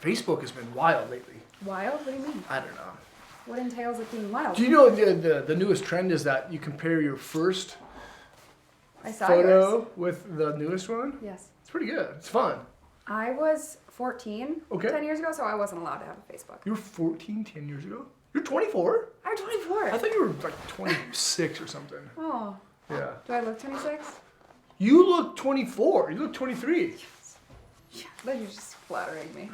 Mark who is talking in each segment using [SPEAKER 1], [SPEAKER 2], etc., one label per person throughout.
[SPEAKER 1] Facebook has been wild lately.
[SPEAKER 2] Wild? What do you mean?
[SPEAKER 1] I don't know.
[SPEAKER 2] What entails it being wild?
[SPEAKER 1] Do you know the newest trend is that you compare your first photo
[SPEAKER 2] yours.
[SPEAKER 1] with the newest one?
[SPEAKER 2] Yes.
[SPEAKER 1] It's pretty good. It's fun.
[SPEAKER 2] I was 14 10 years ago, so I wasn't allowed to have a Facebook.
[SPEAKER 1] You were 14 10 years ago? You're 24?
[SPEAKER 2] I'm 24.
[SPEAKER 1] I thought you were like 26 or something.
[SPEAKER 2] Oh.
[SPEAKER 1] Yeah.
[SPEAKER 2] Do I look 26?
[SPEAKER 1] You look 24. You look 23.
[SPEAKER 2] Yeah. Then you're just flattering me.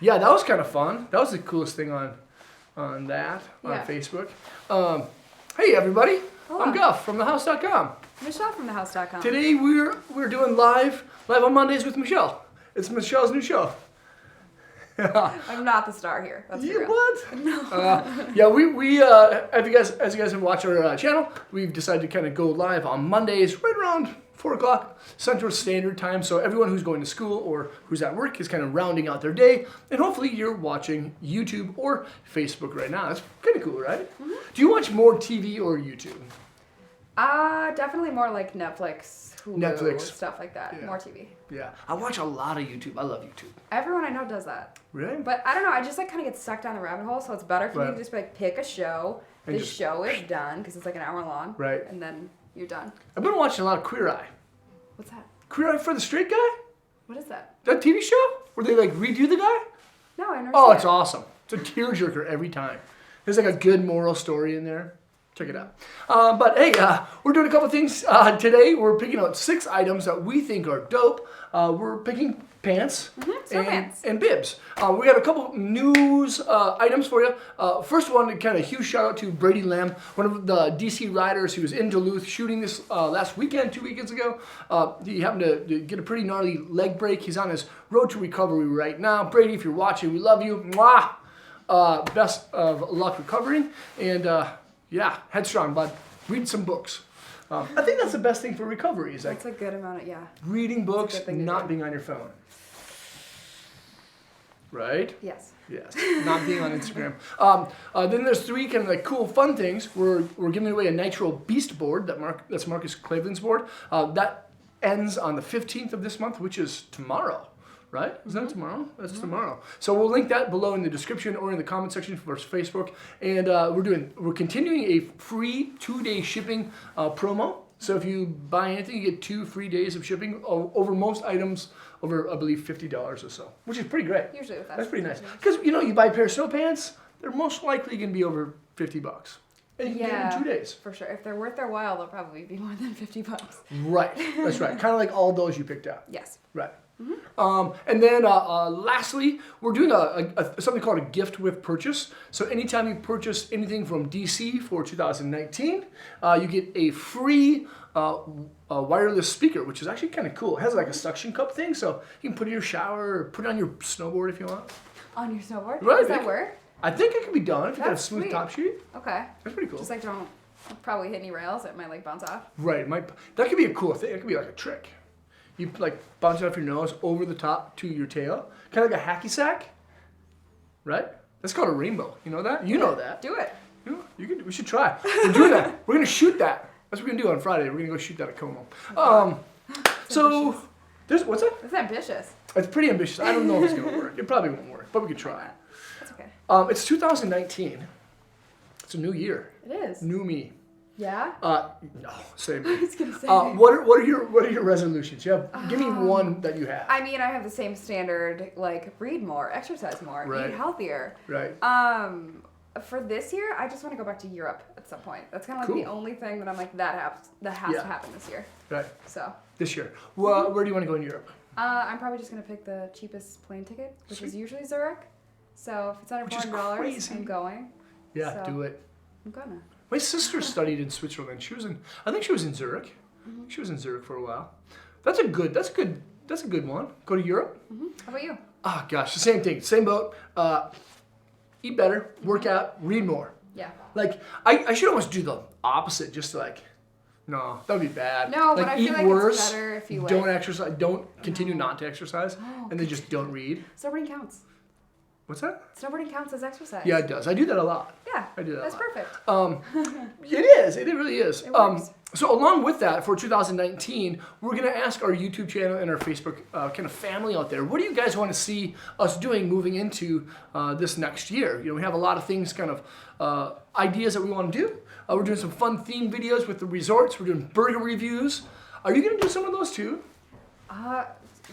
[SPEAKER 1] Yeah, that was kind of fun. That was the coolest thing on Facebook. Hey everybody,
[SPEAKER 2] Hello.
[SPEAKER 1] I'm Guf from thehouse.com.
[SPEAKER 2] Michelle from thehouse.com.
[SPEAKER 1] Today we're doing live on Mondays with Michelle. It's Michelle's new show.
[SPEAKER 2] I'm not the star here. That's for real.
[SPEAKER 1] What?
[SPEAKER 2] No.
[SPEAKER 1] Yeah, we as you guys have watched our channel, we've decided to kind of go live on Mondays right around 4 o'clock Central Standard Time. So everyone who's going to school or who's at work is kind of rounding out their day, and hopefully you're watching YouTube or Facebook right now. That's kind of cool, right? Mm-hmm. Do you watch more TV or YouTube?
[SPEAKER 2] Definitely more like Netflix, Hulu, stuff like that. Yeah. More TV.
[SPEAKER 1] Yeah, I watch a lot of YouTube. I love YouTube.
[SPEAKER 2] Everyone I know does that.
[SPEAKER 1] Really?
[SPEAKER 2] But I don't know. I just like kind of get stuck down the rabbit hole, so it's better for me to just be like pick a show. The show is done because it's like an hour long.
[SPEAKER 1] Right.
[SPEAKER 2] And then you're done.
[SPEAKER 1] I've been watching a lot of Queer Eye.
[SPEAKER 2] What's that?
[SPEAKER 1] Queer Eye for the Straight Guy?
[SPEAKER 2] What is that?
[SPEAKER 1] That TV show where they like redo the guy?
[SPEAKER 2] No, I never.
[SPEAKER 1] Oh, it's awesome. It's a tearjerker every time. There's like a good moral story in there. Check it out. But hey, we're doing a couple things today. We're picking out 6 items that we think are dope. We're picking pants and bibs. We got a couple news items for you. First one, kind of huge shout out to Brady Lamb, one of the DC riders who was in Duluth shooting this last weekend, 2 weekends ago. He happened to get a pretty gnarly leg break. He's on his road to recovery right now. Brady, if you're watching, we love you. Mwah! Best of luck recovering. And yeah, headstrong, bud. Read some books. I think that's the best thing for recovery. Is like
[SPEAKER 2] that's a good amount of, yeah.
[SPEAKER 1] Reading books, not being on your phone. Right?
[SPEAKER 2] Yes.
[SPEAKER 1] Yes. Not being on Instagram. Then there's 3 kind of like cool fun things. We're giving away a Nitro Beast board. That's Marcus Cleveland's board. That ends on the 15th of this month, which is tomorrow. Right? Is that tomorrow? That's tomorrow. So we'll link that below in the description or in the comment section for Facebook. And we're continuing a free 2-day shipping promo. So if you buy anything, you get 2 free days of shipping over most items over, I believe, $50 or so, which is pretty great.
[SPEAKER 2] Usually with that.
[SPEAKER 1] That's pretty nice. Because you buy a pair of Snowpants, they're most likely going to be over $50. And you can get them in 2 days. For
[SPEAKER 2] sure. If they're worth their while, they'll probably be more than $50.
[SPEAKER 1] Right. That's right. Kind of like all those you picked out.
[SPEAKER 2] Yes.
[SPEAKER 1] Right. Mm-hmm. And then lastly, we're doing something called a gift with purchase. So anytime you purchase anything from DC for 2019, you get a free wireless speaker, which is actually kind of cool. It has like a suction cup thing, so you can put it in your shower or put it on your snowboard if you want.
[SPEAKER 2] On your snowboard?
[SPEAKER 1] Right.
[SPEAKER 2] Does that work?
[SPEAKER 1] I think it can be done if you got a smooth top sheet.
[SPEAKER 2] Okay.
[SPEAKER 1] That's pretty cool.
[SPEAKER 2] Just like don't probably hit any rails. It might like bounce off.
[SPEAKER 1] Right. That could be a cool thing. It could be like a trick. You like bounce it off your nose over the top to your tail, kind of like a hacky sack, right? That's called a rainbow. You know that? You know that.
[SPEAKER 2] Do it.
[SPEAKER 1] We should try. We're doing that. We're gonna shoot that. That's what we're gonna do on Friday. We're gonna go shoot that at Como. So there's what's that?
[SPEAKER 2] That's ambitious.
[SPEAKER 1] It's pretty ambitious. I don't know if it's gonna work. It probably won't work, but we could try.
[SPEAKER 2] That's okay.
[SPEAKER 1] It's 2019. It's a new year.
[SPEAKER 2] It is.
[SPEAKER 1] New me.
[SPEAKER 2] Yeah?
[SPEAKER 1] No, same.
[SPEAKER 2] I was gonna say.
[SPEAKER 1] What are your resolutions? Give me one that you have.
[SPEAKER 2] I mean, I have the same standard, like read more, exercise more, eat healthier.
[SPEAKER 1] Right.
[SPEAKER 2] For this year, I just want to go back to Europe at some point. That's kind of like the only thing that I'm like that has to happen this year.
[SPEAKER 1] Right.
[SPEAKER 2] So.
[SPEAKER 1] This year. Well, where do you want to go in Europe?
[SPEAKER 2] I'm probably just gonna pick the cheapest plane ticket, which is usually Zurich. So if it's under $400, I'm going.
[SPEAKER 1] Yeah, do it.
[SPEAKER 2] I'm gonna.
[SPEAKER 1] My sister studied in Switzerland. I think she was in Zurich. Mm-hmm. She was in Zurich for a while. That's a good one. Go to Europe.
[SPEAKER 2] Mm-hmm. How about you?
[SPEAKER 1] Oh gosh, the same thing, same boat. Eat better, work out, read more.
[SPEAKER 2] Yeah.
[SPEAKER 1] Like I should almost do the opposite, just to like. No, that would be bad.
[SPEAKER 2] No,
[SPEAKER 1] like,
[SPEAKER 2] but I feel like it's better if you
[SPEAKER 1] don't exercise, don't continue not to exercise, and then just don't read.
[SPEAKER 2] Snowboarding counts.
[SPEAKER 1] What's that?
[SPEAKER 2] Snowboarding counts as exercise.
[SPEAKER 1] Yeah, it does. I do that a lot.
[SPEAKER 2] Yeah,
[SPEAKER 1] I do that.
[SPEAKER 2] That's perfect.
[SPEAKER 1] It is. It really is.
[SPEAKER 2] It works.
[SPEAKER 1] So along with that, for 2019, we're going to ask our YouTube channel and our Facebook kind of family out there, what do you guys want to see us doing moving into this next year? You know, we have a lot of things, kind of ideas that we want to do. We're doing some fun theme videos with the resorts. We're doing burger reviews. Are you going to do some of those too?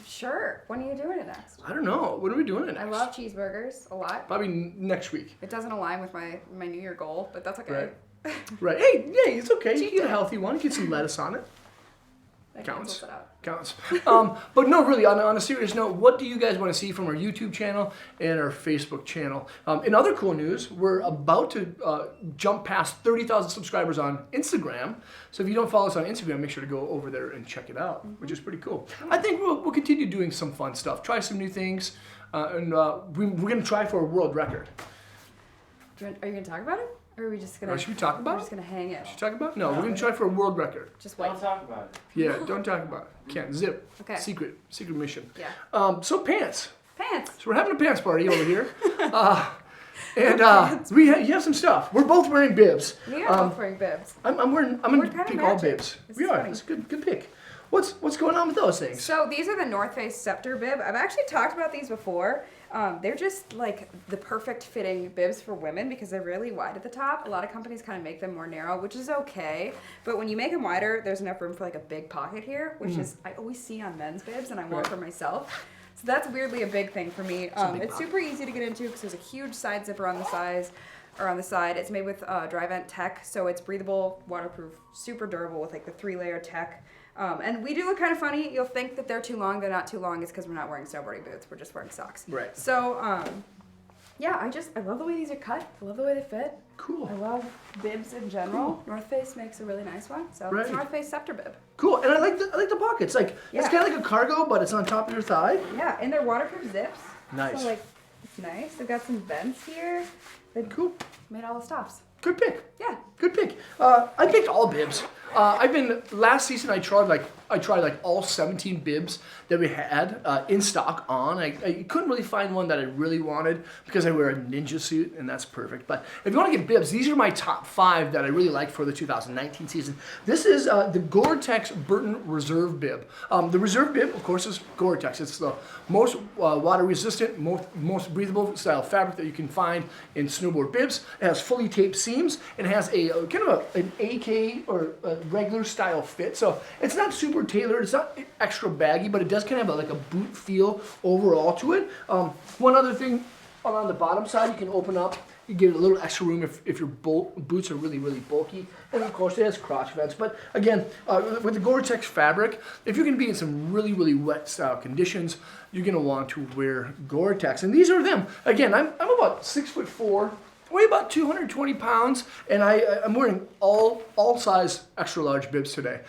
[SPEAKER 2] Sure. When are you doing it next?
[SPEAKER 1] I don't know. When are we doing it next?
[SPEAKER 2] I love cheeseburgers a lot.
[SPEAKER 1] Probably next week.
[SPEAKER 2] It doesn't align with my New Year goal, but that's okay.
[SPEAKER 1] Right. Hey, it's okay. You get a healthy one. Get some lettuce on it.
[SPEAKER 2] Counts.
[SPEAKER 1] But no, really, on a serious note, what do you guys want to see from our YouTube channel and our Facebook channel? In other cool news, we're about to jump past 30,000 subscribers on Instagram. So if you don't follow us on Instagram, make sure to go over there and check it out, which is pretty cool. I think we'll continue doing some fun stuff, try some new things, and we're going to try for a world record.
[SPEAKER 2] Are you going to talk about it? Or are we just gonna?
[SPEAKER 1] Should we talk about it?
[SPEAKER 2] We're just gonna hang it.
[SPEAKER 1] Should we talk about it? No, we're gonna try for a world record.
[SPEAKER 2] Just wait.
[SPEAKER 3] Don't talk about it.
[SPEAKER 1] Yeah, don't talk about it. Can't. Zip.
[SPEAKER 2] Okay.
[SPEAKER 1] Secret mission.
[SPEAKER 2] Yeah.
[SPEAKER 1] So pants.
[SPEAKER 2] Pants.
[SPEAKER 1] So we're having a pants party over here, and you have some stuff. We're both wearing bibs.
[SPEAKER 2] We are both wearing bibs.
[SPEAKER 1] I'm gonna pick all bibs. We are. That's a good pick. What's going on with those things?
[SPEAKER 2] So these are the North Face Scepter bib. I've actually talked about these before. They're just like the perfect fitting bibs for women because they're really wide at the top. A lot of companies kind of make them more narrow, which is okay. But when you make them wider, there's enough room for like a big pocket here, which is I always see on men's bibs and I want for myself. So that's weirdly a big thing for me. It's super easy to get into because there's a huge side zipper on the sides. Or on the side. It's made with dry vent tech, so it's breathable, waterproof, super durable with like the 3-layer tech. And we do look kind of funny. You'll think that they're too long. They're not too long. It's because we're not wearing snowboarding boots. We're just wearing socks.
[SPEAKER 1] Right.
[SPEAKER 2] So, yeah, I love the way these are cut. I love the way they fit.
[SPEAKER 1] Cool.
[SPEAKER 2] I love bibs in general. Cool. North Face makes a really nice one. So it's North Face Scepter bib.
[SPEAKER 1] Cool. And I like the pockets. Like it's kind of like a cargo, but it's on top of your thigh.
[SPEAKER 2] Yeah, and they're waterproof zips.
[SPEAKER 1] Nice.
[SPEAKER 2] So like it's nice. They've got some vents here.
[SPEAKER 1] Cool.
[SPEAKER 2] Made all the stops.
[SPEAKER 1] Good pick.
[SPEAKER 2] Yeah.
[SPEAKER 1] Good pick. I picked all bibs. Last season I tried like all 17 bibs that we had in stock on. I couldn't really find one that I really wanted because I wear a ninja suit and that's perfect. But if you want to get bibs, these are my top 5 that I really like for the 2019 season. This is the Gore-Tex Burton Reserve bib. The Reserve bib, of course, is Gore-Tex. It's the most water resistant, most breathable style fabric that you can find in snowboard bibs. It has fully taped seams and has a kind of an AK or a regular style fit. So it's not super tailored, it's not extra baggy, but it does kind of have like a boot feel overall to it. One other thing on the bottom side, you can open up, you get a little extra room if your boots are really, really bulky. And of course it has crotch vents. But again, with the Gore-Tex fabric, if you're gonna be in some really, really wet style conditions, you're gonna want to wear Gore-Tex. And these are them. Again, I'm about 6'4", weigh about 220 pounds, and I'm wearing all size extra large bibs today.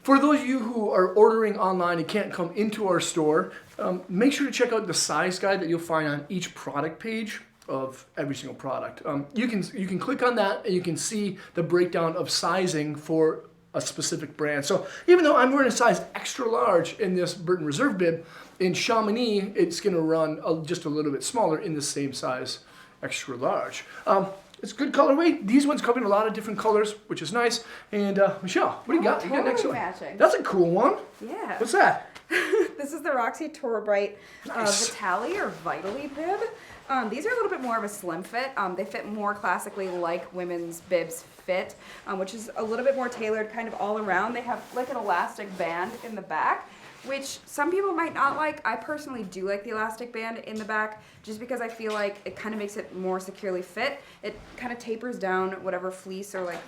[SPEAKER 1] For those of you who are ordering online and can't come into our store, make sure to check out the size guide that you'll find on each product page of every single product. You can click on that and you can see the breakdown of sizing for a specific brand. So even though I'm wearing a size extra large in this Burton Reserve bib, in Chamonix it's going to run just a little bit smaller in the same size extra large. It's good colorway. These ones come in a lot of different colors, which is nice. And Michelle, what do you got?
[SPEAKER 2] Totally
[SPEAKER 1] You got next one.
[SPEAKER 2] matching.
[SPEAKER 1] That's a cool one.
[SPEAKER 2] Yeah.
[SPEAKER 1] What's that?
[SPEAKER 2] This is the Roxy Tour Bright Vitali or Vitally bib. These are a little bit more of a slim fit. They fit more classically like women's bibs fit, which is a little bit more tailored kind of all around. They have like an elastic band in the back, which some people might not like. I personally do like the elastic band in the back just because I feel like it kind of makes it more securely fit. It kind of tapers down whatever fleece or like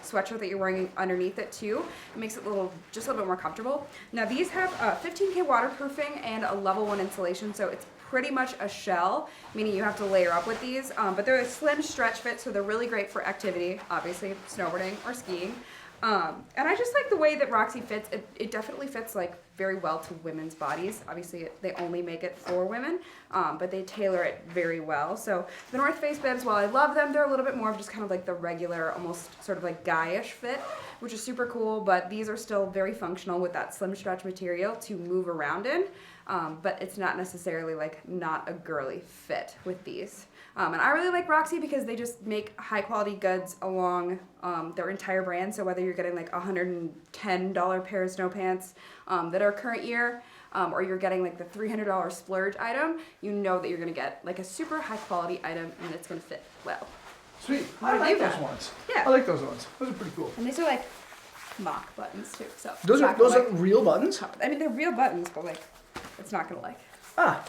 [SPEAKER 2] sweatshirt that you're wearing underneath it too. It makes it just a little bit more comfortable. Now these have 15K waterproofing and a level 1 insulation, so it's pretty much a shell, meaning you have to layer up with these, but they're a slim stretch fit, so they're really great for activity, obviously snowboarding or skiing. And I just like the way that Roxy fits. It definitely fits like very well to women's bodies. Obviously, they only make it for women, but they tailor it very well. So the North Face bibs, while I love them, they're a little bit more of just kind of like the regular, almost sort of like guy-ish fit, which is super cool. But these are still very functional with that slim stretch material to move around in. but it's not necessarily like not a girly fit with these. And I really like Roxy because they just make high quality goods along their entire brand. So whether you're getting like $110 pair of Snowpants that are current year, or you're getting like the $300 splurge item, you know that you're gonna get like a super high quality item and it's gonna fit well.
[SPEAKER 1] Sweet. I like those ones.
[SPEAKER 2] Yeah.
[SPEAKER 1] I like those ones. Those are pretty cool.
[SPEAKER 2] And these are like mock buttons too. So
[SPEAKER 1] Those are real buttons?
[SPEAKER 2] I mean, they're real buttons, but like, it's not gonna like.
[SPEAKER 1] Huh.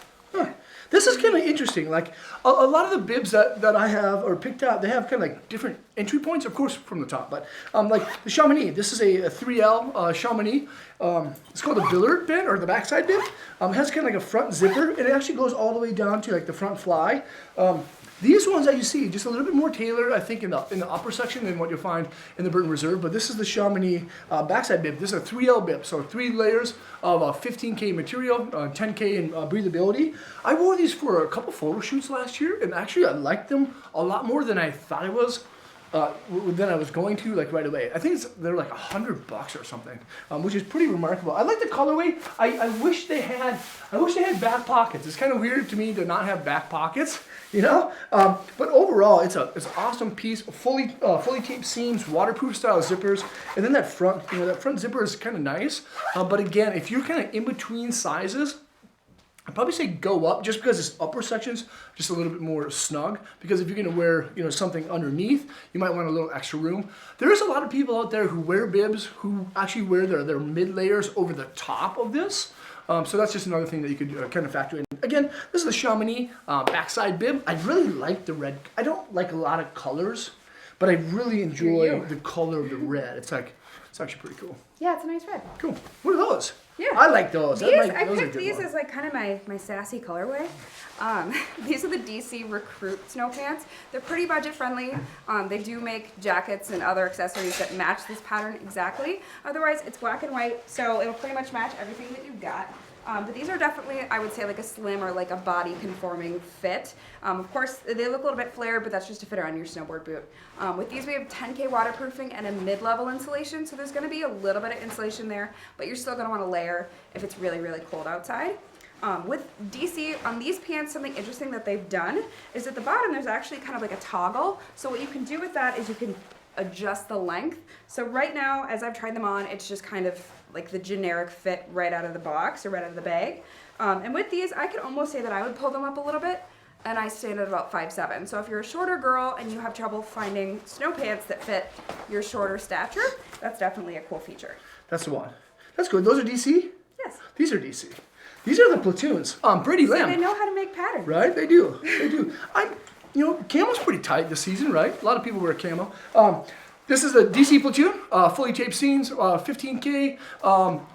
[SPEAKER 1] This is kind of interesting. Like a lot of the bibs that I have or picked out, they have kind of like different entry points, of course, from the top. But like the Chamonix, this is a 3L Chamonix. It's called the Billard bib or the backside bib. It has kind of like a front zipper, and it actually goes all the way down to like the front fly. These ones that you see, just a little bit more tailored, I think, in the upper section than what you'll find in the Burton Reserve. But this is the Chamonix backside bib. This is a 3L bib, so 3 layers of 15K material, 10K in breathability. I wore these for a couple photo shoots last year, and actually I liked them a lot more than I thought I was. Than I was going to like right away. I think they're like $100 or something, which is pretty remarkable. I like the colorway. I wish they had back pockets. It's kind of weird to me to not have back pockets, you know. But overall, it's an awesome piece. Fully taped seams, waterproof style zippers, and then that front zipper is kind of nice. But again, if you're kind of in between sizes, I'd probably say go up just because this upper section's just a little bit more snug, because if you're going to wear something underneath, you might want a little extra room. There's a lot of people out there who wear bibs who actually wear their mid layers over the top of this. So that's just another thing that you could kind of factor in. Again, this is the Chamonix backside bib. I really like the red. I don't like a lot of colors, but I really enjoy the color of the red. It's actually pretty cool.
[SPEAKER 2] Yeah, it's a nice red.
[SPEAKER 1] Cool. What are those?
[SPEAKER 2] Yeah.
[SPEAKER 1] I like those.
[SPEAKER 2] I picked these as like kind of my sassy colorway. These are the DC Recruit Snowpants. They're pretty budget friendly. They do make jackets and other accessories that match this pattern exactly. Otherwise, it's black and white, so it'll pretty much match everything that you've got. But these are definitely, I would say, like a slim or like a body conforming fit. Of course, they look a little bit flared, but that's just to fit around your snowboard boot. With these, we have 10K waterproofing and a mid-level insulation, so there's gonna be a little bit of insulation there, but you're still gonna wanna layer if it's really, really cold outside. With DC, on these pants, something interesting that they've done is at the bottom, there's actually kind of like a toggle. So what you can do with that is you can adjust the length. So right now, as I've tried them on, it's just kind of like the generic fit right out of the box or right out of the bag. And with these, I could almost say that I would pull them up a little bit, and I stand at about 5'7". So if you're a shorter girl and you have trouble finding snow pants that fit your shorter stature, that's definitely a cool feature.
[SPEAKER 1] That's the one. That's good. Those are DC?
[SPEAKER 2] Yes.
[SPEAKER 1] These are DC. These are the platoons. Pretty lamb.
[SPEAKER 2] So they know how to make patterns.
[SPEAKER 1] Right? They do. They do. Camo's pretty tight this season, right? A lot of people wear camo. This is a DC platoon, fully taped seams, 15K.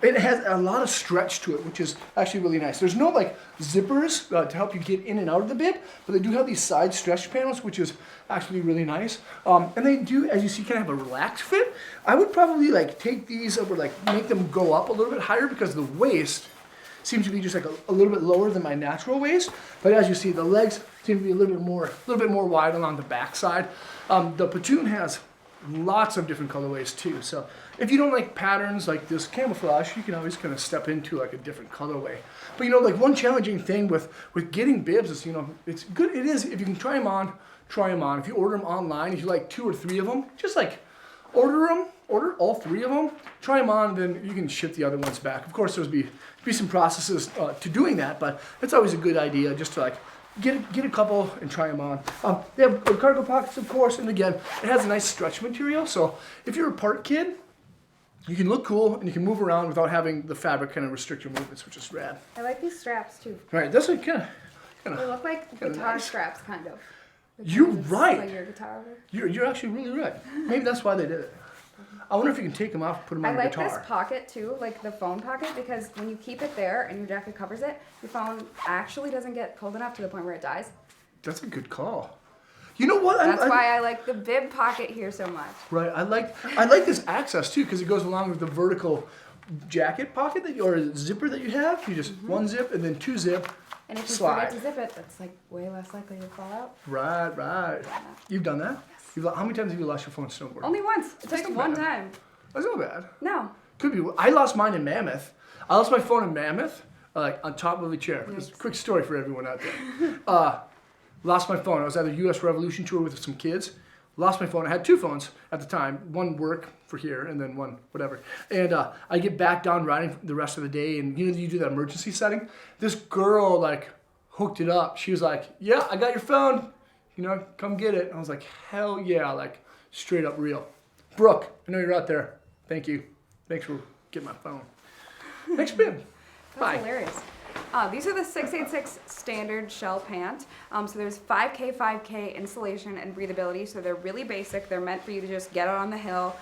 [SPEAKER 1] It has a lot of stretch to it, which is actually really nice. There's no like zippers to help you get in and out of the bib, but they do have these side stretch panels, which is actually really nice. And they do, as you see, kind of have a relaxed fit. I would probably like take these or like make them go up a little bit higher, because the waist seems to be just like a little bit lower than my natural waist. But as you see, the legs seem to be a little bit more wide along the back side. The platoon has lots of different colorways too. So if you don't like patterns like this camouflage, you can always kind of step into like a different colorway. But like one challenging thing with getting bibs is, it's good. It is, if you can try them on. If you order them online, if you like 2 or 3 of them, just like order all 3 of them, try them on, then you can ship the other ones back. Of course, there'll be some processes to doing that, but it's always a good idea just to like get a couple and try them on. They have cargo pockets, of course, and again, it has a nice stretch material, so if you're a part kid, you can look cool and you can move around without having the fabric kind of restrict your movements, which is rad.
[SPEAKER 2] I like these straps too.
[SPEAKER 1] Right, that's like kind
[SPEAKER 2] They look like guitar straps, kind of.
[SPEAKER 1] You're right.
[SPEAKER 2] Like your guitar over.
[SPEAKER 1] You're actually really right. Maybe that's why they did it. I wonder if you can take them off and put them on your guitar.
[SPEAKER 2] I like this pocket too, like the phone pocket, because when you keep it there and your jacket covers it, your phone actually doesn't get cold enough to the point where it dies.
[SPEAKER 1] That's a good call. You know what?
[SPEAKER 2] That's why I like the bib pocket here so much.
[SPEAKER 1] Right. I like this access too, because it goes along with the vertical jacket pocket or zipper that you have. You just one zip and then 2 zip.
[SPEAKER 2] And if you
[SPEAKER 1] slide.
[SPEAKER 2] forget to zip it, that's like way less likely to fall out.
[SPEAKER 1] Right. You've done that?
[SPEAKER 2] Yes.
[SPEAKER 1] How many times have you lost your phone snowboarding?
[SPEAKER 2] Only once. It took one time.
[SPEAKER 1] That's not bad.
[SPEAKER 2] No.
[SPEAKER 1] Could be. I lost mine in Mammoth. I lost my phone in Mammoth. like on top of a chair. Just a quick story for everyone out there. Lost my phone. I was at a U.S. Revolution tour with some kids. Lost my phone. I had 2 phones at the time. One work for here and then one whatever. And I get back down riding the rest of the day, and you do that emergency setting. This girl like hooked it up. She was like, "Yeah, I got your phone. Come get it." And I was like, "Hell yeah!" Like straight up real. Brooke, I know you're out there. Thank you. Thanks for getting my phone. Thanks, Bib. Bye.
[SPEAKER 2] That's hilarious. These are the 686 standard shell pant. So there's 5K insulation and breathability. So they're really basic. They're meant for you to just get out on the hill.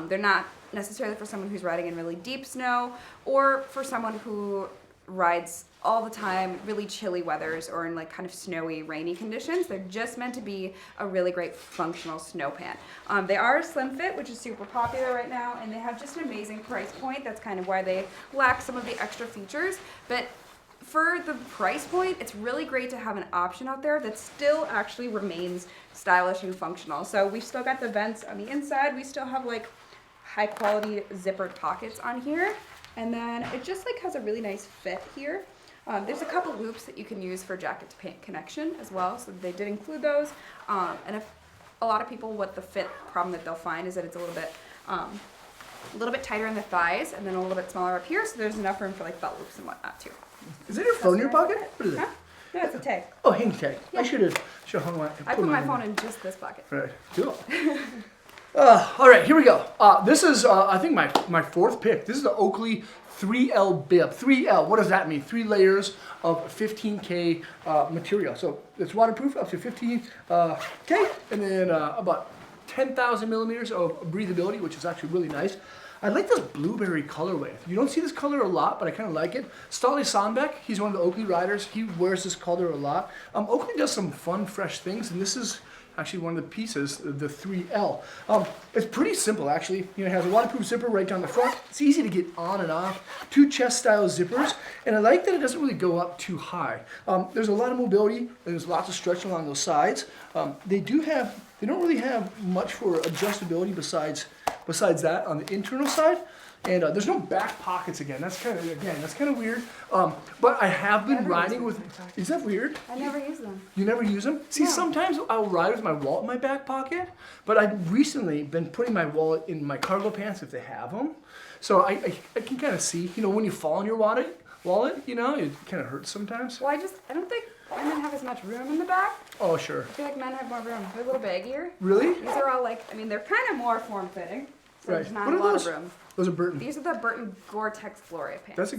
[SPEAKER 2] They're not necessarily for someone who's riding in really deep snow or for someone who rides all the time, really chilly weathers or in like kind of snowy, rainy conditions. They're just meant to be a really great functional snow pant. They are a slim fit, which is super popular right now, and they have just an amazing price point. That's kind of why they lack some of the extra features. But for the price point, it's really great to have an option out there that still actually remains stylish and functional. So we've still got the vents on the inside. We still have like high quality zippered pockets on here. And then it just like has a really nice fit here. There's a couple loops that you can use for jacket to pant connection as well. So they did include those. And if a lot of people, what the fit problem that they'll find is that it's a little bit tighter in the thighs and then a little bit smaller up here. So there's enough room for like belt loops and whatnot too.
[SPEAKER 1] Is that your phone in your pocket? What is it?
[SPEAKER 2] Huh? No, it's a tag.
[SPEAKER 1] Oh, hang tag.
[SPEAKER 2] Yeah.
[SPEAKER 1] I should have hung my.
[SPEAKER 2] I put my phone in just this pocket.
[SPEAKER 1] Right. Cool. All right, here we go. This is, I think, my 4th pick. This is the Oakley 3L bib. 3L, what does that mean? 3 layers of 15K material. So it's waterproof up to 15K, and then about 10,000 millimeters of breathability, which is actually really nice. I like this blueberry colorway. You don't see this color a lot, but I kind of like it. Stolly Sandbeck, he's one of the Oakley riders. He wears this color a lot. Oakley does some fun, fresh things, and this is actually one of the pieces, the 3L. It's pretty simple, actually. It has a waterproof zipper right down the front. It's easy to get on and off. 2 chest-style zippers, and I like that it doesn't really go up too high. There's a lot of mobility. There's lots of stretch along those sides. They don't really have much for adjustability besides that on the internal side. And there's no back pockets again. That's kind of weird. But I have been riding with. Is that weird?
[SPEAKER 2] I never use them.
[SPEAKER 1] You never use them? See, sometimes I'll ride with my wallet in my back pocket, but I've recently been putting my wallet in my cargo pants if they have them. So I can kind of see, when you fall on your wallet, it kind of hurts sometimes.
[SPEAKER 2] Well, I don't think women have as much room in the back.
[SPEAKER 1] Oh, sure.
[SPEAKER 2] I feel like men have more room. They're a little baggier.
[SPEAKER 1] Really?
[SPEAKER 2] These are all they're kind of more form-fitting. So
[SPEAKER 1] Right.
[SPEAKER 2] there's not
[SPEAKER 1] What
[SPEAKER 2] a
[SPEAKER 1] are
[SPEAKER 2] lot
[SPEAKER 1] those?
[SPEAKER 2] of room.
[SPEAKER 1] Those are Burton.
[SPEAKER 2] These are the Burton Gore-Tex Gloria pants.
[SPEAKER 1] That's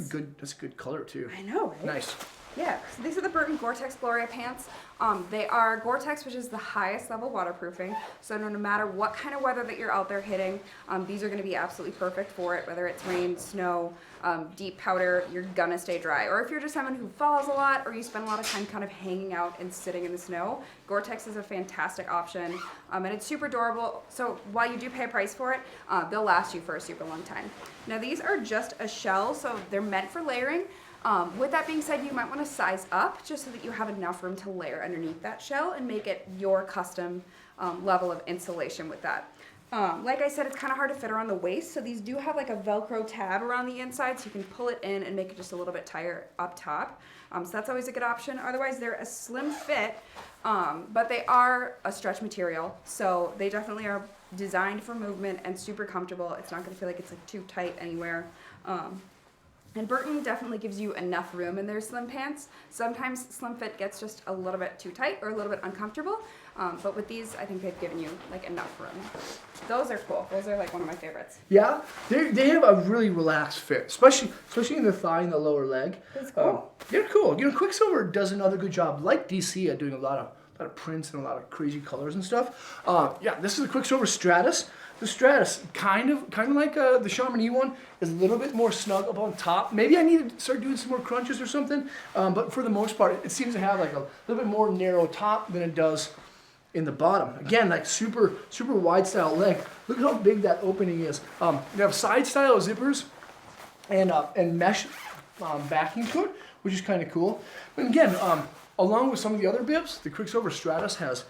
[SPEAKER 1] a good color too.
[SPEAKER 2] I know, right?
[SPEAKER 1] Nice.
[SPEAKER 2] Yeah, so these are the Burton Gore-Tex Gloria pants. They are Gore-Tex, which is the highest level waterproofing. So no matter what kind of weather that you're out there hitting, these are going to be absolutely perfect for it. Whether it's rain, snow, deep powder, you're gonna stay dry. Or if you're just someone who falls a lot or you spend a lot of time kind of hanging out and sitting in the snow, Gore-Tex is a fantastic option. And it's super durable. So while you do pay a price for it, they'll last you for a super long time. Now these are just a shell, so they're meant for layering. With that being said, you might want to size up just so that you have enough room to layer underneath that shell and make it your custom level of insulation with that. Like I said, it's kind of hard to fit around the waist, so these do have like a Velcro tab around the inside, so you can pull it in and make it just a little bit tighter up top. So that's always a good option. Otherwise, they're a slim fit, but they are a stretch material, so they definitely are designed for movement and super comfortable. It's not going to feel like it's like too tight anywhere. And Burton definitely gives you enough room in their slim pants. Sometimes slim fit gets just a little bit too tight or a little bit uncomfortable. But with these, I think they've given you like enough room. Those are cool. Those are like one of my favorites.
[SPEAKER 1] Yeah, they have a really relaxed fit, especially in the thigh and the lower leg.
[SPEAKER 2] That's cool.
[SPEAKER 1] They're cool. Quicksilver does another good job, like DC, at doing a lot of prints and a lot of crazy colors and stuff. Yeah, this is the Quicksilver Stratos. The Stratos, kind of like the Chamonix one, is a little bit more snug up on top. Maybe I need to start doing some more crunches or something. But for the most part, it seems to have like a little bit more narrow top than it does in the bottom. Again, like super wide style leg. Look at how big that opening is. You have side style zippers and mesh backing to it, which is kind of cool. And again, along with some of the other bibs, the Quicksilver Stratos has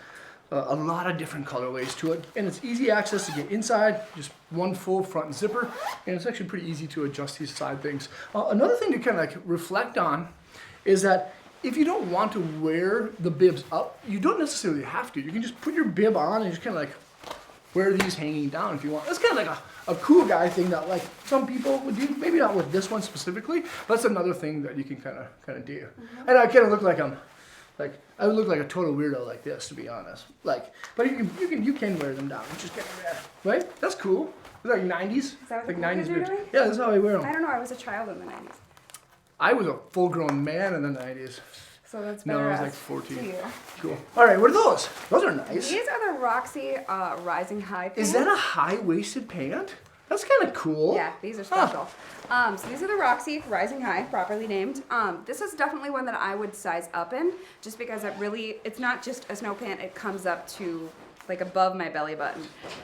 [SPEAKER 1] a lot of different colorways to it, and it's easy access to get inside, just one full front zipper, and it's actually pretty easy to adjust these side things. Another thing to kind of like reflect on is that if you don't want to wear the bibs up, you don't necessarily have to. You can just put your bib on and just kind of like wear these hanging down if you want. That's kind of like a cool guy thing that like some people would do. Maybe not with this one specifically, but that's another thing that you can kind of do. And I kind of look like I would look like a total weirdo like this, to be honest. Like, but you can wear them down, which is kind of rad, right? That's cool. It's like 90s.
[SPEAKER 2] Is that what
[SPEAKER 1] like
[SPEAKER 2] the
[SPEAKER 1] 90s
[SPEAKER 2] kids are
[SPEAKER 1] bibs.
[SPEAKER 2] doing?
[SPEAKER 1] Yeah, that's how I wear them.
[SPEAKER 2] I don't know. I was a child in the 90s.
[SPEAKER 1] I was a full-grown man in the 90s.
[SPEAKER 2] So that's
[SPEAKER 1] No,
[SPEAKER 2] better
[SPEAKER 1] I was
[SPEAKER 2] as
[SPEAKER 1] like 14.
[SPEAKER 2] to you.
[SPEAKER 1] Cool. All right, what are those? Those are nice.
[SPEAKER 2] These are the Roxy Rising High pants.
[SPEAKER 1] Is that a high-waisted pant? That's kind of cool.
[SPEAKER 2] Yeah, these are special. So these are the Roxy Rising High, properly named. This is definitely one that I would size up in, just because it's not just a snow pant, it comes up to like above my belly button.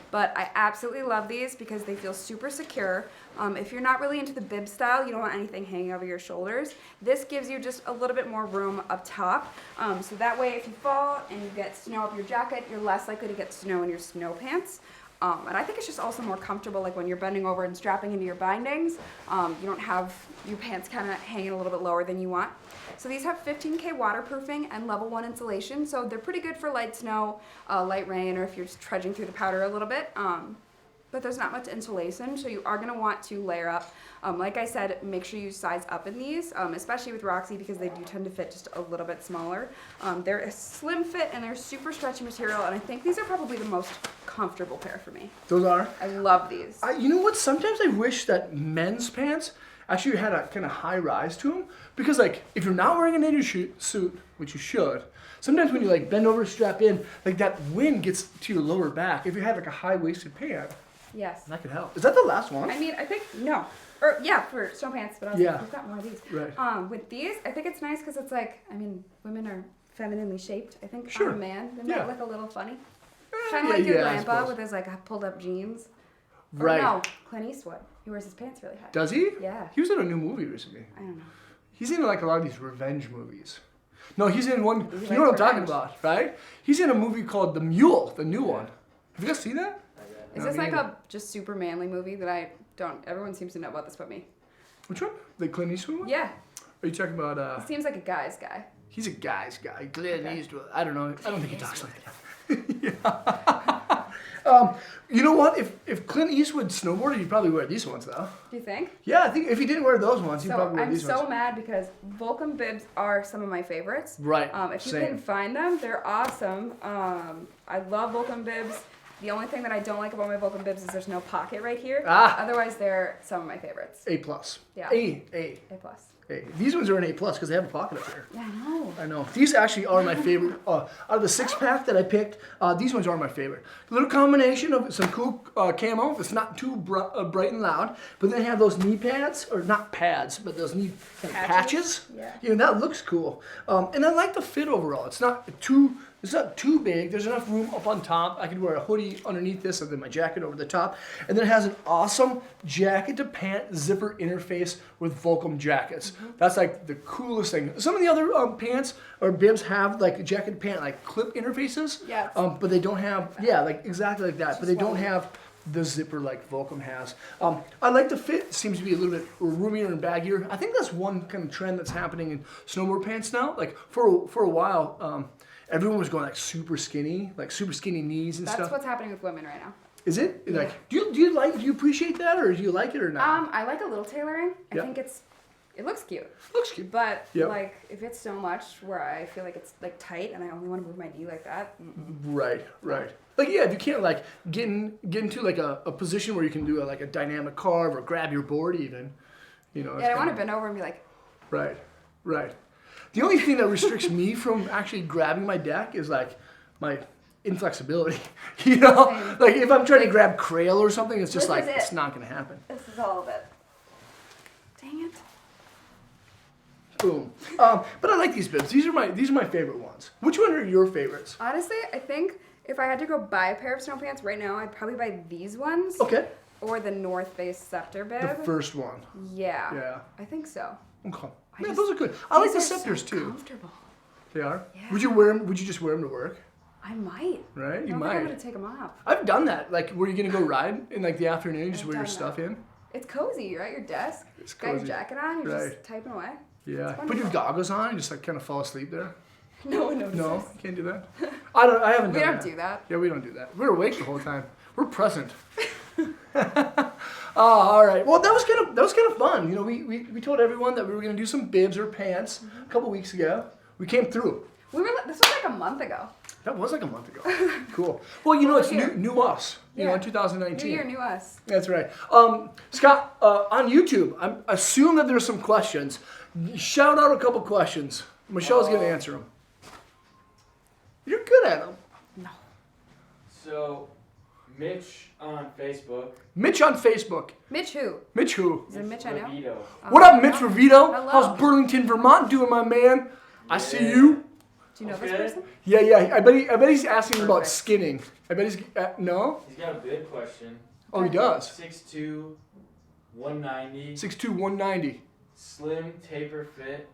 [SPEAKER 2] But I absolutely love these because they feel super secure. If you're not really into the bib style, you don't want anything hanging over your shoulders, this gives you just a little bit more room up top. So that way if you fall and you get snow up your jacket, you're less likely to get snow in your snow pants. And I think it's just also more comfortable, like when you're bending over and strapping into your bindings, you don't have your pants kind of hanging a little bit lower than you want. So these have 15K waterproofing and level 1 insulation, so they're pretty good for light snow, light rain, or if you're just trudging through the powder a little bit. But there's not much insulation, so you are going to want to layer up. Like I said, make sure you size up in these, especially with Roxy because they do tend to fit just a little bit smaller. They're a slim fit and they're super stretchy material, and I think these are probably the most comfortable pair for me.
[SPEAKER 1] Those are?
[SPEAKER 2] I love these.
[SPEAKER 1] You know what? Sometimes I wish that men's pants actually had a kind of high rise to them, because like if you're not wearing a native suit, which you should, sometimes when you like bend over, strap in, like that wind gets to your lower back. If you had like a high-waisted pant,
[SPEAKER 2] yes,
[SPEAKER 1] that could help. Is that the last one?
[SPEAKER 2] I mean, I think no. Or yeah, for snow pants, but I was
[SPEAKER 1] Yeah.
[SPEAKER 2] like, we've got more of these.
[SPEAKER 1] Right.
[SPEAKER 2] With these, I think it's nice because it's like, I mean, women are femininely shaped. I think
[SPEAKER 1] Sure.
[SPEAKER 2] on a man, they
[SPEAKER 1] Yeah.
[SPEAKER 2] might look a little funny. Kind
[SPEAKER 1] yeah,
[SPEAKER 2] of like your
[SPEAKER 1] yeah, I
[SPEAKER 2] grandpa
[SPEAKER 1] suppose.
[SPEAKER 2] with his like pulled up jeans.
[SPEAKER 1] Right.
[SPEAKER 2] Or no, Clint Eastwood. He wears his pants really high.
[SPEAKER 1] Does he?
[SPEAKER 2] Yeah.
[SPEAKER 1] He was in a new movie recently.
[SPEAKER 2] I don't know.
[SPEAKER 1] He's in like a lot of these revenge movies. No, he's in one.
[SPEAKER 2] He
[SPEAKER 1] You
[SPEAKER 2] likes
[SPEAKER 1] know what I'm talking
[SPEAKER 2] revenge.
[SPEAKER 1] about, right? He's in a movie called The Mule, the new one. Have you guys seen that?
[SPEAKER 2] Is
[SPEAKER 1] No,
[SPEAKER 2] this
[SPEAKER 1] me
[SPEAKER 2] like
[SPEAKER 1] neither.
[SPEAKER 2] a just super manly movie that I don't? Everyone seems to know about this but me.
[SPEAKER 1] Which one? The Clint Eastwood one?
[SPEAKER 2] Yeah,
[SPEAKER 1] Are you talking about?
[SPEAKER 2] he seems like a guy's guy.
[SPEAKER 1] He's a guy's guy. Clint
[SPEAKER 2] Okay.
[SPEAKER 1] Eastwood. I don't know. I don't think he talks like that. You know what? If Clint Eastwood snowboarded, he'd probably wear these ones though.
[SPEAKER 2] Do you think?
[SPEAKER 1] Yeah, I think if he didn't wear those ones, he'd
[SPEAKER 2] So
[SPEAKER 1] probably wear
[SPEAKER 2] I'm
[SPEAKER 1] these
[SPEAKER 2] so
[SPEAKER 1] ones.
[SPEAKER 2] mad because Volcom bibs are some of my favorites.
[SPEAKER 1] Right.
[SPEAKER 2] If you
[SPEAKER 1] Same.
[SPEAKER 2] can find them, they're awesome. I love Volcom bibs. The only thing that I don't like about my Volcom bibs is there's no pocket right here.
[SPEAKER 1] Ah.
[SPEAKER 2] Otherwise, they're some of my favorites.
[SPEAKER 1] A plus.
[SPEAKER 2] Yeah.
[SPEAKER 1] A.
[SPEAKER 2] A plus.
[SPEAKER 1] A. These ones are an A plus because they have a pocket up here.
[SPEAKER 2] Yeah, I know.
[SPEAKER 1] I know. These actually are my favorite. Out of the 6-pack that I picked, these ones are my favorite. A little combination of some cool camo. It's not too bright and loud. But then they have those knee pads, or not pads, but those knee patches.
[SPEAKER 2] Yeah.
[SPEAKER 1] You know, that looks cool. And I like the fit overall. It's not too big. There's enough room up on top. I could wear a hoodie underneath this and then my jacket over the top. And then it has an awesome jacket to pant zipper interface with Volcom jackets. That's like the coolest thing. Some of the other pants or bibs have like a jacket to pant like clip interfaces.
[SPEAKER 2] Yes.
[SPEAKER 1] But they don't have, like exactly like that. But they don't
[SPEAKER 2] one.
[SPEAKER 1] have the zipper like Volcom has. I like the fit. It seems to be a little bit roomier and baggier. I think that's one kind of trend that's happening in snowboard pants now. Like for a while, everyone was going like super skinny knees and
[SPEAKER 2] That's
[SPEAKER 1] stuff.
[SPEAKER 2] what's happening with women right now.
[SPEAKER 1] Is it? Like, do you appreciate that, or do you like it or not?
[SPEAKER 2] I like a little tailoring. I
[SPEAKER 1] Yep.
[SPEAKER 2] think it looks cute.
[SPEAKER 1] Looks cute.
[SPEAKER 2] But
[SPEAKER 1] Yep.
[SPEAKER 2] like if it's so much where I feel like it's like tight and I only want to move my knee like that.
[SPEAKER 1] Right. Like if you can't like get into like a position where you can do like a dynamic carve or grab your board even, you know. it's
[SPEAKER 2] Yeah, I want to
[SPEAKER 1] kinda-
[SPEAKER 2] bend over and be like,
[SPEAKER 1] Right. The only thing that restricts me from actually grabbing my deck is like my inflexibility. You know,
[SPEAKER 2] Same.
[SPEAKER 1] like if I'm trying to grab Crail or something, it's just
[SPEAKER 2] This
[SPEAKER 1] like
[SPEAKER 2] is it.
[SPEAKER 1] it's not gonna happen.
[SPEAKER 2] this is all of it. Dang it.
[SPEAKER 1] Boom. But I like these bibs. These are my favorite ones. Which one are your favorites?
[SPEAKER 2] Honestly, I think if I had to go buy a pair of snow pants right now, I'd probably buy these ones.
[SPEAKER 1] Okay.
[SPEAKER 2] Or the North Face Scepter
[SPEAKER 1] The
[SPEAKER 2] bib.
[SPEAKER 1] first one.
[SPEAKER 2] Yeah.
[SPEAKER 1] Yeah.
[SPEAKER 2] I think so.
[SPEAKER 1] Okay.
[SPEAKER 2] I
[SPEAKER 1] Yeah,
[SPEAKER 2] just-
[SPEAKER 1] those are good. I like the
[SPEAKER 2] These are
[SPEAKER 1] Scepters
[SPEAKER 2] so
[SPEAKER 1] too.
[SPEAKER 2] Comfortable.
[SPEAKER 1] They are.
[SPEAKER 2] Yeah.
[SPEAKER 1] Would you wear them? Would you just wear them to work?
[SPEAKER 2] I might.
[SPEAKER 1] Right? You
[SPEAKER 2] I don't
[SPEAKER 1] might.
[SPEAKER 2] think I'm gonna take them off.
[SPEAKER 1] I've done that. Like, were you gonna go ride in like the afternoon, just
[SPEAKER 2] I've
[SPEAKER 1] wear your
[SPEAKER 2] done
[SPEAKER 1] stuff in?
[SPEAKER 2] It's cozy. You're at your desk.
[SPEAKER 1] It's
[SPEAKER 2] Got your
[SPEAKER 1] cozy.
[SPEAKER 2] jacket on. You're
[SPEAKER 1] Right.
[SPEAKER 2] just typing away.
[SPEAKER 1] Yeah.
[SPEAKER 2] It's
[SPEAKER 1] Put your
[SPEAKER 2] wonderful.
[SPEAKER 1] goggles on and just like kind of fall asleep there.
[SPEAKER 2] No one notices.
[SPEAKER 1] No, can't do that. I haven't
[SPEAKER 2] We
[SPEAKER 1] done
[SPEAKER 2] don't
[SPEAKER 1] that.
[SPEAKER 2] do that.
[SPEAKER 1] Yeah, we don't do that. We're awake the whole time. We're present. All right. Well, that was kind of fun. You know, we told everyone that we were gonna do some bibs or pants a couple weeks ago. We came through.
[SPEAKER 2] This was like a month ago.
[SPEAKER 1] That was like a month ago. Cool. Well, you know, it's
[SPEAKER 2] Here.
[SPEAKER 1] new us. You know,
[SPEAKER 2] Yeah.
[SPEAKER 1] in 2019.
[SPEAKER 2] New year, new us.
[SPEAKER 1] That's right. Scott, on YouTube, I assume that there's some questions. Shout out a couple questions. Michelle's going to answer them. You're good at them.
[SPEAKER 2] No.
[SPEAKER 3] So, Mitch on Facebook.
[SPEAKER 1] Mitch on Facebook.
[SPEAKER 2] Mitch who?
[SPEAKER 1] Mitch who?
[SPEAKER 2] Is it Mitch I know?
[SPEAKER 3] Revito.
[SPEAKER 1] What up, Mitch Revito?
[SPEAKER 2] Hello.
[SPEAKER 1] How's Burlington, Vermont doing, my man? I see you.
[SPEAKER 2] Do you know this
[SPEAKER 3] Okay.
[SPEAKER 2] person?
[SPEAKER 1] Yeah. I bet he's asking about
[SPEAKER 2] Perfect.
[SPEAKER 1] skinning. I bet he's no.
[SPEAKER 3] He's got a big question.
[SPEAKER 1] Oh, he does.
[SPEAKER 3] 6'2", 190,
[SPEAKER 1] 6'2", 190.
[SPEAKER 3] slim taper fit,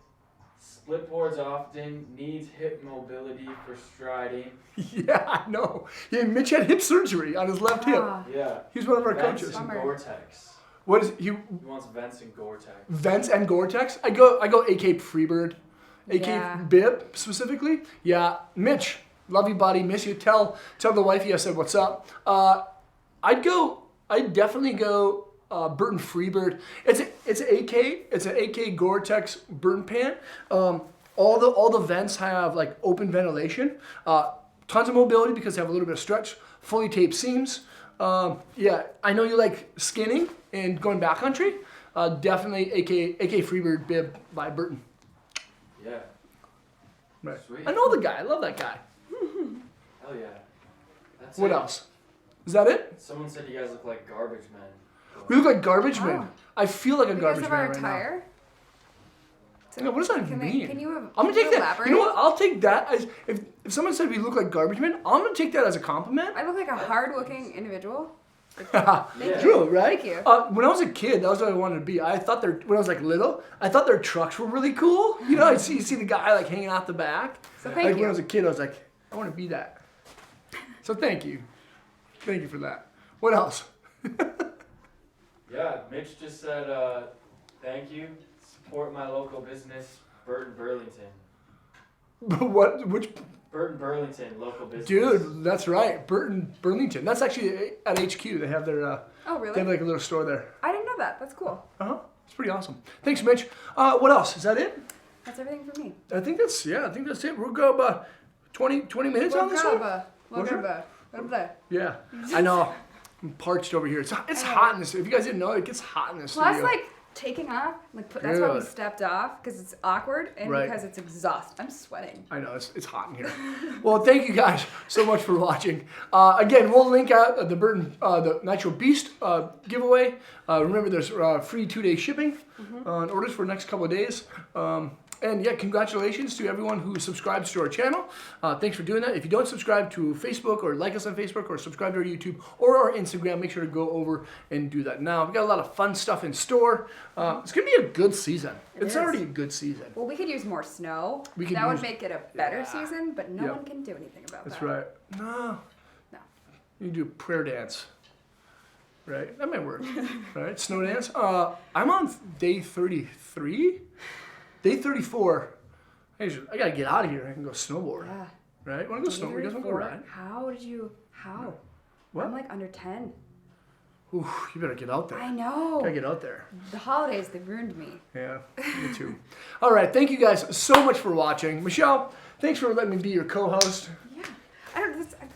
[SPEAKER 3] split boards often, needs hip mobility for striding.
[SPEAKER 1] Yeah, I know. Yeah, Mitch had hip surgery on his left hip.
[SPEAKER 2] Ah,
[SPEAKER 3] Yeah.
[SPEAKER 1] He's one of our
[SPEAKER 3] Vents
[SPEAKER 1] coaches.
[SPEAKER 3] and
[SPEAKER 2] Bummer.
[SPEAKER 3] Gore-Tex.
[SPEAKER 1] What is he?
[SPEAKER 3] He wants vents and Gore-Tex.
[SPEAKER 1] Vents and Gore-Tex. I go AK Freebird, AK
[SPEAKER 2] Yeah.
[SPEAKER 1] Bib specifically. Yeah, Mitch, love you, buddy. Miss you. Tell the wifey I said what's up. I'd definitely go Burton Freebird. It's an AK. It's an AK Gore-Tex Burton pant. All the vents have like open ventilation. Tons of mobility because they have a little bit of stretch. Fully taped seams. Yeah, I know you like skinning and going backcountry. Definitely AK Freebird bib by Burton.
[SPEAKER 3] Yeah.
[SPEAKER 1] Right.
[SPEAKER 3] Sweet.
[SPEAKER 1] I know the guy. I love that guy.
[SPEAKER 3] Hell yeah. That's
[SPEAKER 1] What
[SPEAKER 3] it.
[SPEAKER 1] else? Is that it?
[SPEAKER 3] Someone said you guys look like garbage men.
[SPEAKER 1] We look like garbage men.
[SPEAKER 2] Oh.
[SPEAKER 1] I feel like a
[SPEAKER 2] because
[SPEAKER 1] garbage
[SPEAKER 2] of
[SPEAKER 1] man
[SPEAKER 2] our
[SPEAKER 1] right
[SPEAKER 2] attire?
[SPEAKER 1] now. What does that
[SPEAKER 2] Can
[SPEAKER 1] mean?
[SPEAKER 2] you
[SPEAKER 1] I'm gonna take that.
[SPEAKER 2] elaborate?
[SPEAKER 1] You know what? I'll take that as if someone said we look like garbage men. I'm gonna take that as a compliment.
[SPEAKER 2] I look like a hard-looking individual.
[SPEAKER 3] Yeah.
[SPEAKER 1] True, right?
[SPEAKER 2] Thank you.
[SPEAKER 1] When I was a kid, that was what I wanted to be. I thought when I was like little, I thought their trucks were really cool. You know, you see the guy like hanging out the back.
[SPEAKER 2] So
[SPEAKER 1] Like
[SPEAKER 2] thank
[SPEAKER 1] when I
[SPEAKER 2] you.
[SPEAKER 1] was a kid, I was like, I want to be that. So thank you for that. What else?
[SPEAKER 3] Yeah, Mitch just said, thank you. Support my local business, Burton Burlington.
[SPEAKER 1] What? Which?
[SPEAKER 3] Burton Burlington, local business.
[SPEAKER 1] Dude, that's right. Burlington. That's actually at HQ. They have their.
[SPEAKER 2] Oh,
[SPEAKER 1] They have
[SPEAKER 2] really?
[SPEAKER 1] like a little store there.
[SPEAKER 2] I didn't know that. That's cool.
[SPEAKER 1] It's pretty awesome. Thanks, Mitch. What else? Is that it?
[SPEAKER 2] That's everything for me.
[SPEAKER 1] I think that's it. We'll go about 20 minutes on this one. What's Yeah, I know. I'm parched over here. It's hot in this. If you guys didn't know, it gets hot in this
[SPEAKER 2] Plus,
[SPEAKER 1] studio.
[SPEAKER 2] like taking off, that's why we
[SPEAKER 1] Good.
[SPEAKER 2] stepped off because it's awkward and
[SPEAKER 1] Right.
[SPEAKER 2] because it's exhaust. I'm sweating.
[SPEAKER 1] I know, it's hot in here. Well, thank you guys so much for watching. Again, we'll link out the Burton, the Nitro Beast giveaway. Remember, there's free 2-day shipping on orders for the next couple of days. And yeah, congratulations to everyone who subscribes to our channel. Thanks for doing that. If you don't subscribe to Facebook or like us on Facebook or subscribe to our YouTube or our Instagram, make sure to go over and do that now. We've got a lot of fun stuff in store. It's going to be a good season. It's
[SPEAKER 2] is.
[SPEAKER 1] already a good season.
[SPEAKER 2] Well, we could use more snow.
[SPEAKER 1] We could
[SPEAKER 2] that would
[SPEAKER 1] use-
[SPEAKER 2] make it a better
[SPEAKER 1] Yeah.
[SPEAKER 2] season, but no
[SPEAKER 1] Yep.
[SPEAKER 2] one can do anything about
[SPEAKER 1] That's
[SPEAKER 2] that.
[SPEAKER 1] right. No.
[SPEAKER 2] No.
[SPEAKER 1] You do a prayer dance. Right? That might work. Right? Snow dance. I'm on day 33. Day 34. I gotta get out of here. I can go snowboard.
[SPEAKER 2] Yeah.
[SPEAKER 1] Right? Wanna go snowboard? You guys wanna go
[SPEAKER 2] 34?
[SPEAKER 1] ride?
[SPEAKER 2] How?
[SPEAKER 1] What?
[SPEAKER 2] I'm like under 10.
[SPEAKER 1] Ooh, you better get out there.
[SPEAKER 2] I know.
[SPEAKER 1] Gotta get out there.
[SPEAKER 2] The holidays, they ruined me.
[SPEAKER 1] Yeah, me too. All right, thank you guys so much for watching. Michelle, thanks for letting me be your co-host.
[SPEAKER 2] Yeah.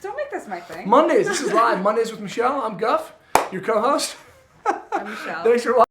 [SPEAKER 2] Don't make this my thing.
[SPEAKER 1] Mondays, this is live. Mondays with Michelle. I'm Guf, your co-host.
[SPEAKER 2] I'm Michelle.
[SPEAKER 1] Thanks for watching.